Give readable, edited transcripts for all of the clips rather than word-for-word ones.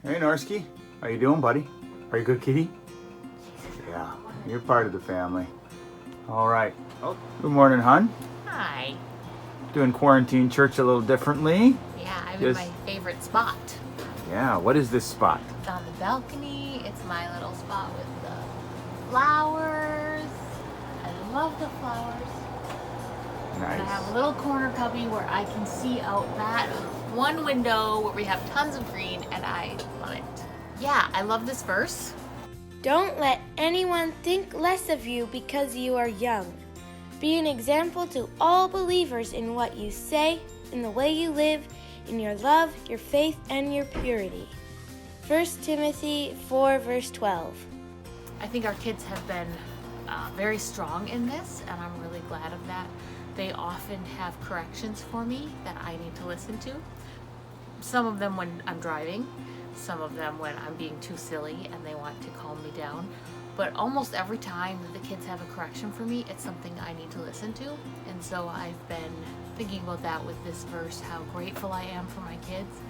Hey, Narski. How you doing, buddy? Are you good, kitty? Yeah, you're part of the family. All right. Oh, good morning, hon. Hi. Doing quarantine church a little differently. Yeah, I'm in my favorite spot. Yeah, what is this spot? It's on the balcony. It's my little spot with the flowers. I love the flowers. Nice. And I have a little corner cubby where I can see out that one window where we have tons of green, and I love it. Yeah, I love this verse. Don't let anyone think less of you because you are young. Be an example to all believers in what you say, in the way you live, in your love, your faith, and your purity. 1 Timothy 4, verse 12. I think our kids have been very strong in this, and I'm really glad of that. They often have corrections for me that I need to listen to. Some of them when I'm driving, some of them when I'm being too silly and they want to calm me down. But almost every time that the kids have a correction for me, it's something I need to listen to. And so I've been thinking about that with this verse, how grateful I am for my kids,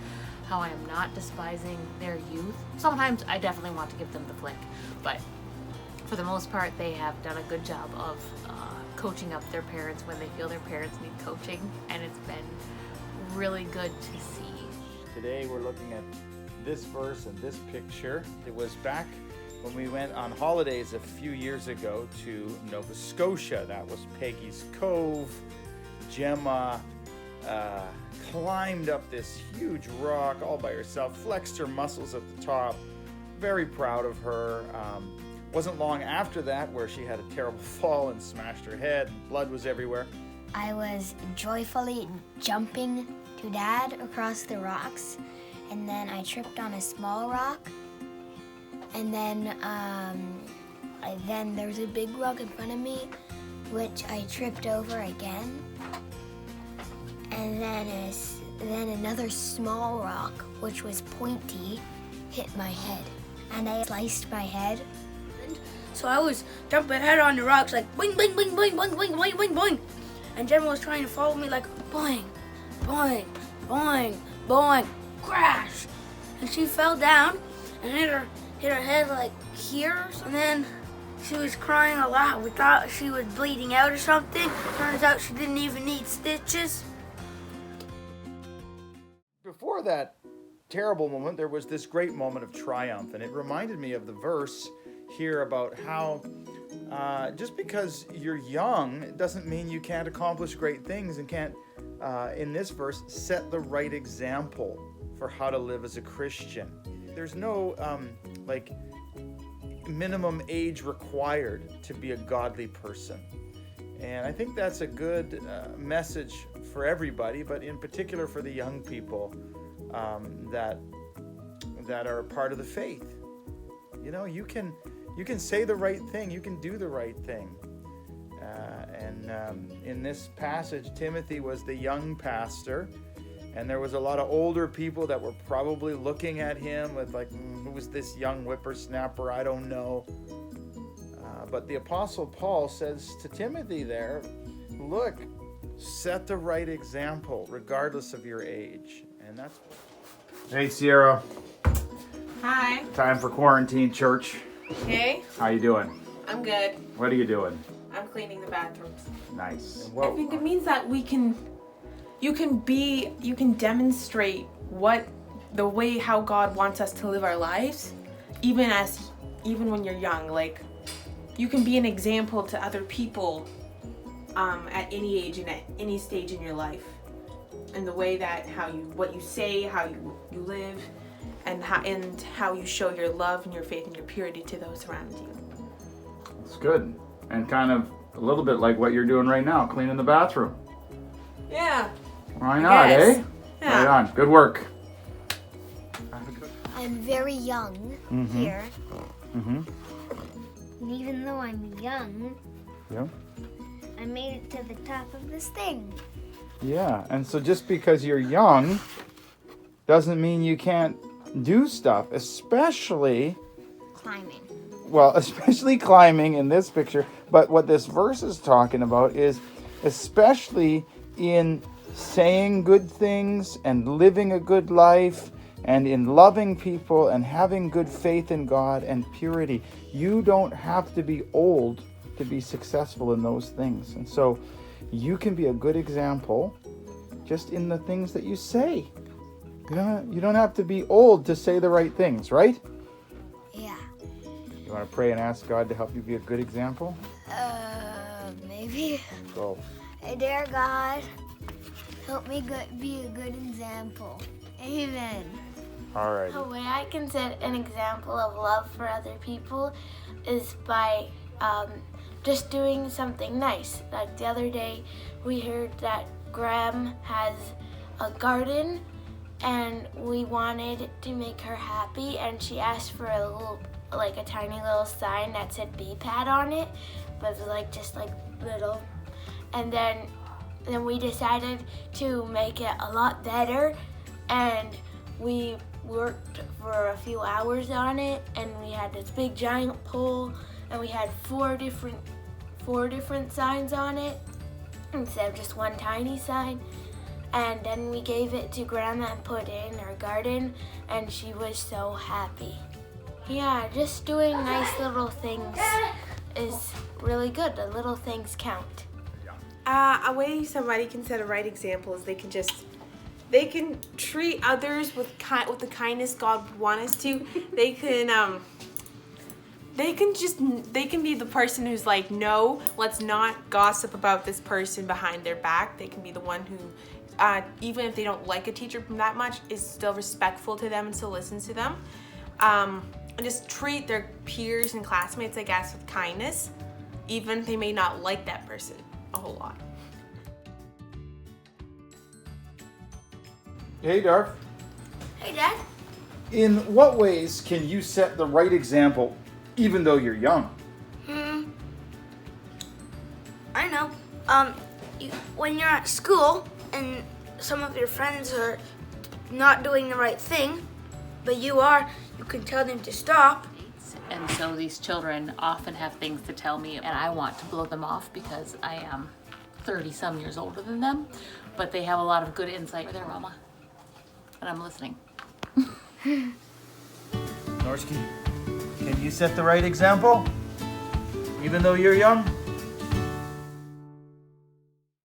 how I am not despising their youth. Sometimes I definitely want to give them the flick, but for the most part, they have done a good job of coaching up their parents when they feel their parents need coaching, and it's been really good to see. Today we're looking at this verse and this picture. It was back when we went on holidays a few years ago to Nova Scotia. That was Peggy's Cove. Jemma climbed up this huge rock all by herself, flexed her muscles at the top. Very proud of her. Wasn't long after that where she had a terrible fall and smashed her head, and blood was everywhere. I was joyfully jumping to Dad across the rocks, and then I tripped on a small rock, and then there was a big rock in front of me, which I tripped over again, and then another small rock, which was pointy, hit my head, and I sliced my head. So I was jumping head on the rocks like boing, boing, boing, boing, boing, boing, boing, boing, boing. And Jemma was trying to follow me like boing, boing, boing, boing, crash. And she fell down and hit her head like here. And then she was crying a lot. We thought she was bleeding out or something. Turns out she didn't even need stitches. Before that terrible moment, there was this great moment of triumph, and it reminded me of the verse here about how just because you're young, it doesn't mean you can't accomplish great things and can't, in this verse, set the right example for how to live as a Christian. There's no minimum age required to be a godly person. And I think that's a good message for everybody, but in particular for the young people that are a part of the faith. You know, you can say the right thing, you can do the right thing. In this passage, Timothy was the young pastor, and there was a lot of older people that were probably looking at him with like, who was this young whippersnapper? I don't know. But the Apostle Paul says to Timothy there, look, set the right example regardless of your age. And that's... Hey, Sierra. Hi. Time for quarantine church. Okay. How you doing? I'm good. What are you doing? I'm cleaning the bathrooms. Nice. I think it means that you can demonstrate how God wants us to live our lives, even when you're young. Like, you can be an example to other people at any age and at any stage in your life, and the way that what you say, how you live, and how you show your love and your faith and your purity to those around you. That's good. And kind of a little bit like what you're doing right now, cleaning the bathroom. Yeah. Why not, eh? Yeah. Right on. Good work. I'm very young here, Mm-hmm. and even though I'm young, Yeah. I made it to the top of this thing. Yeah. And so just because you're young doesn't mean you can't do stuff, especially climbing in this picture. But what this verse is talking about is especially in saying good things and living a good life and in loving people and having good faith in God and purity. You don't have to be old to be successful in those things. And so you can be a good example just in the things that you say. You don't have to be old to say the right things, right? Yeah. You want to pray and ask God to help you be a good example? Maybe. Go. Hey, dear God, help me be a good example. Amen. All right. A way I can set an example of love for other people is by just doing something nice. Like the other day, we heard that Graham has a garden, and we wanted to make her happy, and she asked for a tiny little sign that said B-pad on it, but it was just little. And then we decided to make it a lot better, and we worked for a few hours on it, and we had this big giant pole, and we had four different signs on it instead of just one tiny sign. And then we gave it to Grandma and put it in her garden, and she was so happy. Yeah, just doing nice little things is really good. The little things count. A way somebody can set a right example is they can treat others with the kindness God would want us to. They can be the person who's like, no, let's not gossip about this person behind their back. They can be the one who, even if they don't like a teacher that much, is still respectful to them and still listens to them. And just treat their peers and classmates, I guess, with kindness, even if they may not like that person a whole lot. Hey, Darth. Hey, Dad. In what ways can you set the right example even though you're young? I know. When you're at school and some of your friends are not doing the right thing, but you can tell them to stop. And so these children often have things to tell me, and I want to blow them off because I am 30-some years older than them, but they have a lot of good insight there, Mama. And I'm listening. Norski, can you set the right example even though you're young?